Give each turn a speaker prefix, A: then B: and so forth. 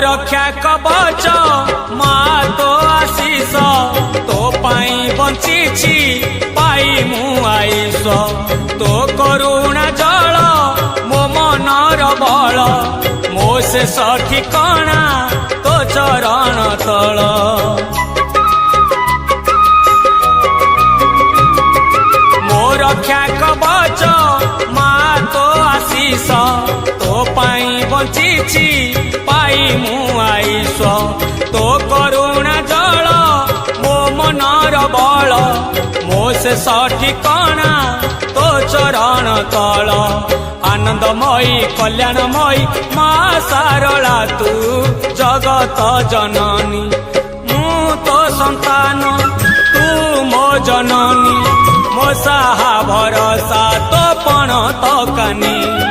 A: रक्षा कवच मा तो आशीष तो पाई बंची पाई मु आईश तो करुणा जल मो मनर बल मो से ठिकाना तो चरण तल मो रक्षा कवच मा तो आशीष तो पाई बंची पाई मु आईश तो करुणा जल मो मनर बल मो से ठिकाना तो चरण तल आनंदमयी कल्याणमयी मा सारला तू जगत जननी मु तो संतान तू मो जननी मो साहा भरोसा तो पण तो कानी।